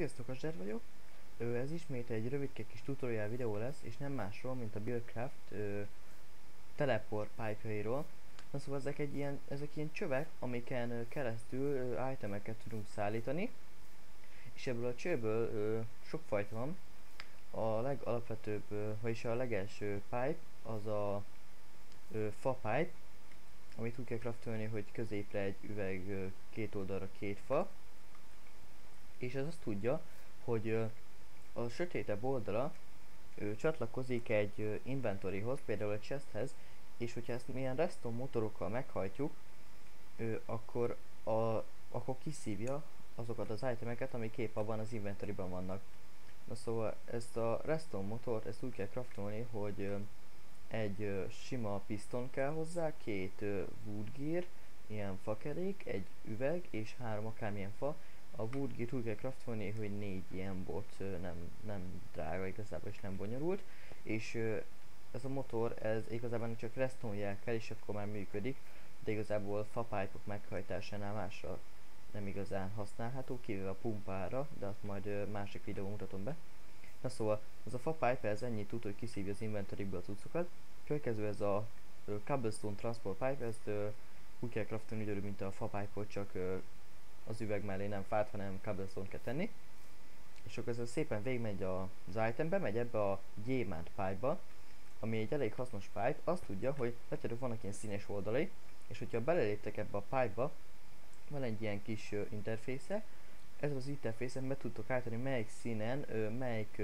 Sziasztok, Asder vagyok. Ez ismét egy rövidke kis tutorial videó lesz, és nem másról, mint a Buildcraft teleport pipe-jairól. Na szóval ezek ilyen csövek, amiken keresztül itemeket tudunk szállítani, és ebből a csőből sok fajta van. A legalapvetőbb, vagyis a legelső pipe, az a fa pipe, amit úgy kell craftolni, hogy középre egy üveg, két oldalra két fa, és ez azt tudja, hogy a sötétebb oldala csatlakozik egy inventoryhoz, például a chesthez, és hogyha ezt milyen redstone motorokkal meghajtjuk, akkor, akkor kiszívja azokat az itemeket, amik épp abban az inventoryban vannak. Na szóval ezt a redstone motort, ezt úgy kell craftolni, hogy egy sima piston kell hozzá, két wood gear, ilyen fakerék, egy üveg és három akármilyen fa. A wood gear úgy kell craftolni, hogy 4 ilyen bot, nem drága igazából és nem bonyolult, és ez a motor, ez igazából csak redstone jel kell, és akkor már működik, de igazából fapipe-ok meghajtásánál másra nem igazán használható, kivéve a pumpára, de azt majd másik videóban mutatom be. Na szóval, ez a fa pipe, ez ennyit tud, hogy kiszívja az inventoryből a cuccokat. Következő ez a cobblestone transport pipe, ezt úgy kell craftolni ugyanúgy, mint a fa pipe-ot, csak az üveg mellé nem fát, hanem cobblestone kell tenni. És akkor ez szépen végigmegy az itembe, megy ebbe a gyémánt pipe-ba, ami egy elég hasznos pipe. Azt tudja, hogy látjátok, vannak ilyen színes oldalai, és hogyha beleléptek ebbe a pipe-ba, van egy ilyen kis interfésze. Ez az interfészen be tudtok állítani, melyik színen, melyik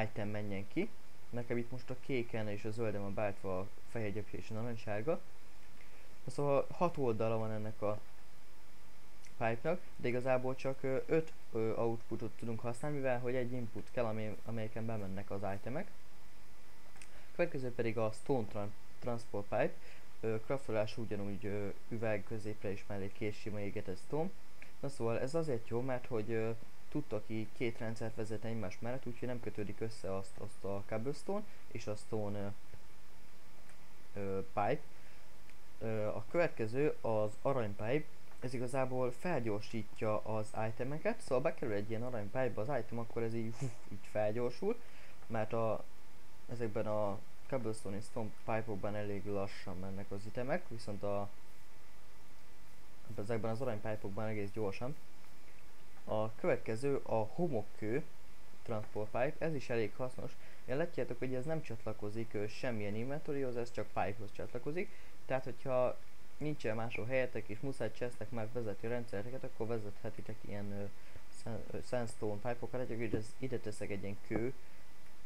item menjen ki. Nekem itt most a kéken és a zöldem a beállítva, a fehér gyöpje és a narancssárga. Szóval 6 oldala van ennek a pipe-nak, de igazából csak 5 outputot tudunk használni, mivel hogy egy input kell, amelyeken bemennek az itemek. Következő pedig a stone transport pipe. Craftolás ugyanúgy üveg középre és mellé két sima égetett stone. Na szóval ez azért jó, mert hogy tudtak így két rendszert vezetni egymás mellett, úgyhogy nem kötődik össze azt a cobblestone és a stone pipe. A következő az aranypipe, ez igazából felgyorsítja az itemeket, szóval bekerül egy ilyen aranypipe-ba az item, akkor ez így felgyorsul, mert ezekben a cobblestone és stone pipe-okban elég lassan mennek az itemek, viszont ezekben az aranypipe-okban egész gyorsan. A következő a homokkő transport pipe, ez is elég hasznos. Látjátok, hogy ez nem csatlakozik semmilyen inventoryhoz, ez csak pipe-hoz csatlakozik. Tehát, hogyha nincsen máshol helyetek és muszáj chestek már vezető rendszereket, akkor vezethetitek ilyen sandstone pipe-okat. Látjátok, hogy ide teszek egy ilyen kő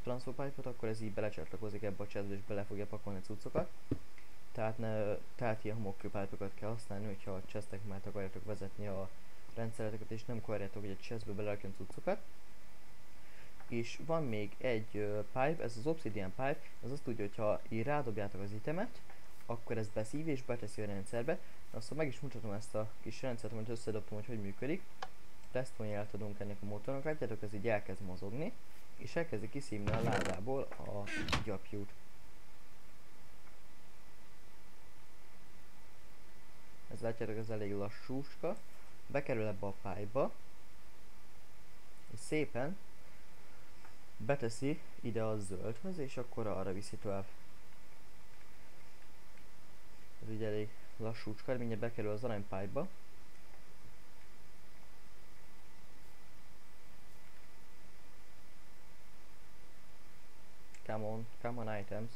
transport pipe-ot, akkor ez így belecsatlakozik ebbe a chestbe és bele fogja pakolni a cuccokat. Tehát ilyen homokkő pipe-okat kell használni, hogyha a chestek már akarjátok vezetni a rendszereteket, és nem akarjátok, hogy a chestbe belerakjon cuccokat. És van még egy pipe, ez az obsidian pipe, ez azt tudja, hogy ha így rádobjátok az itemet, akkor ez beszív és beteszi a rendszerbe. Aztán meg is mutatom ezt a kis rendszert, amit összedobtam, hogy működik. Redstone jelt adunk ennek a motornak, látjátok, ez így elkezd mozogni, és elkezdi kiszívni a ládából a gyapjút. Ez látjátok, ez elég lassúska. Bekerül ebbe a pipe-ba, és szépen beteszi ide a zöldhöz, és akkor arra viszi tovább. Ez ugye elég lassúcska, mindjárt bekerül az aranypipe-ba. Come on items.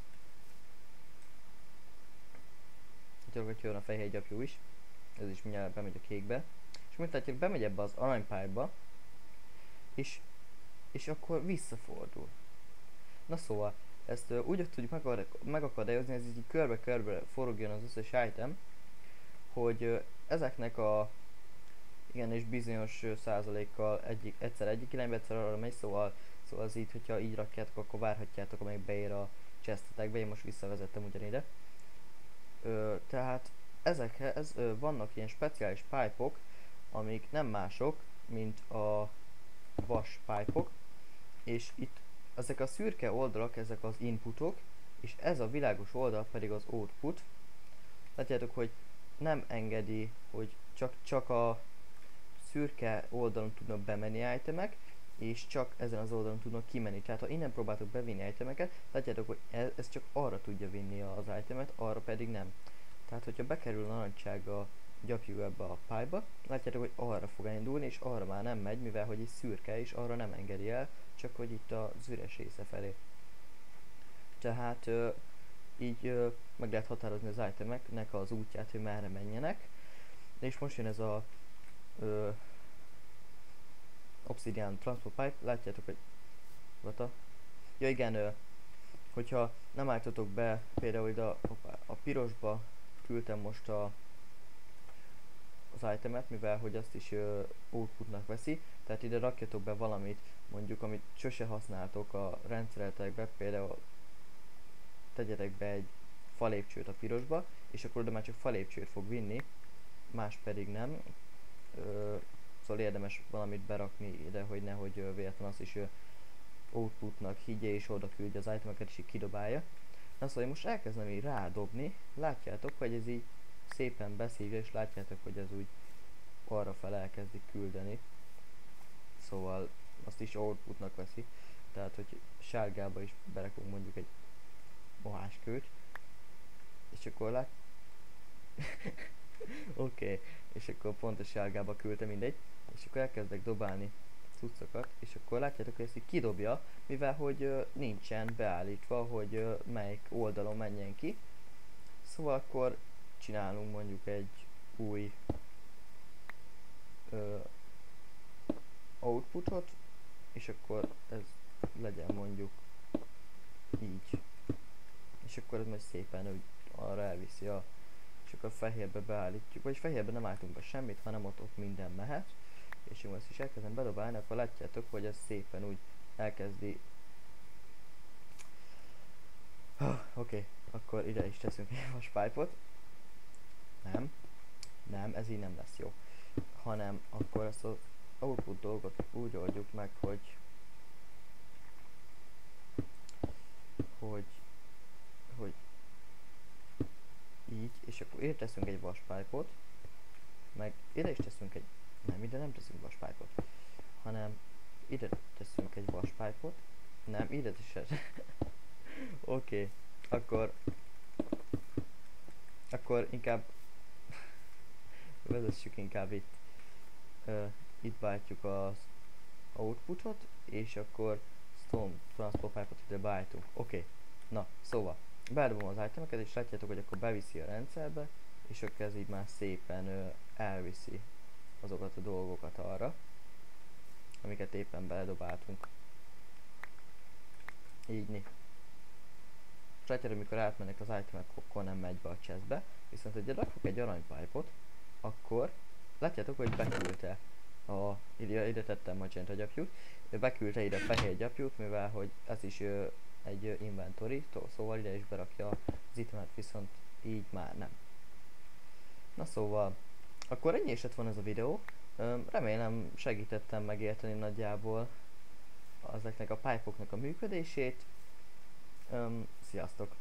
Tudjuk, hogy jön a fehér gyapjú is. Ez is mindjárt bemegy a kékbe. És mint látjuk, bemegy ebbe az aranypipe-ba, és akkor visszafordul. Na szóval, ezt úgy tudjuk megakadályozni, ez így körbe-körbe forogjon az összes item, hogy ezeknek a igenis bizonyos százalékkal egyszer egyik irányba, egyszer arra megy, szóval az így, hogyha így rakjátok, akkor várhatjátok, amelyik beér a chestetekbe, én most visszavezettem ugyanide. Tehát ezekhez vannak ilyen speciális pipe-ok, amik nem mások, mint a vas pipe-ok, és itt ezek a szürke oldalak, ezek az inputok, és ez a világos oldal pedig az output. Látjátok, hogy nem engedi, hogy csak a szürke oldalon tudnak bemenni itemek, és csak ezen az oldalon tudnak kimenni. Tehát ha innen próbáltok bevinni itemeket, látjátok, hogy ez csak arra tudja vinni az itemet, arra pedig nem. Tehát, hogyha bekerül a narancssárga gyapjú ebbe a pályba, látjátok, hogy arra fog elindulni, és arra már nem megy, mivel hogy itt szürke, és arra nem engedi el, csak hogy itt az üres része felé. Tehát így meg lehet határozni az itemeknek az útját, hogy merre menjenek. És most jön ez a Obsidian Transport Pipe, látjátok, hogy ja igen, hogyha nem álltatok be, például ide a pirosba küldtem most az itemet, mivel hogy azt is outputnak veszi, tehát ide rakjatok be valamit, mondjuk amit sose használtok a rendszeretekbe, például tegyetek be egy falépcsőt a pirosba, és akkor oda már csak falépcsőt fog vinni, más pedig nem. Szóval érdemes valamit berakni ide, hogy nehogy véletlen azt is outputnak higgye, és oda küldje az itemeket, és így kidobálja. Na szóval én most elkezdem így rádobni, látjátok, hogy ez így szépen beszívja, és látjátok, hogy ez úgy arra fel elkezdi küldeni. Szóval azt is outputnak veszi, tehát hogy sárgába is berakunk mondjuk egy moháskőt, és akkor Oké, és akkor pont a sárgába küldte, mindegy, és akkor elkezdek dobálni cuccokat, és akkor látjátok, hogy ezt így kidobja, mivel hogy nincsen beállítva, hogy melyik oldalon menjen ki. Szóval akkor csinálunk mondjuk egy új outputot, és akkor ez legyen mondjuk így. És akkor ez majd szépen úgy arra elviszi és akkor fehérbe beállítjuk, vagy fehérbe nem álltunk be semmit, hanem ott minden mehet. És én most is elkezdem bedobálni, akkor látjátok, hogy ez szépen úgy elkezdi. Oké, akkor ide is teszünk egy vaspájpot. Nem, ez így nem lesz jó. Hanem akkor ezt az output dolgot úgy oldjuk meg, hogy így, és akkor ide teszünk egy vaspájpot, meg ide is teszünk egy, nem, ide nem teszünk vaspájpot, hanem ide teszünk egy vaspájpot, nem, ide is Oké, akkor inkább vezessük inkább itt, itt váltjuk az outputot, és akkor Stone Transport Pipe-ot ide beállítunk. Oké, na, szóval bedobom az itemeket, és látjátok, hogy akkor beviszi a rendszerbe, és akkor ez így már szépen elviszi azokat a dolgokat arra, amiket éppen beledobáltunk. Így. És látjátok, amikor átmennek az itemek, akkor nem megy be a chestbe, viszont hogyha rakok egy aranypipe-ot, akkor látjátok, hogy beküldte ide tettem magenta gyapjút, beküldte ide fehér gyapjút, mivel hogy ez is egy inventory, szóval ide is berakja az itemet, viszont így már nem. Na szóval, akkor ennyi eset van ez a videó. Remélem segítettem megérteni nagyjából ezeknek a pipe-oknak a működését. Sziasztok!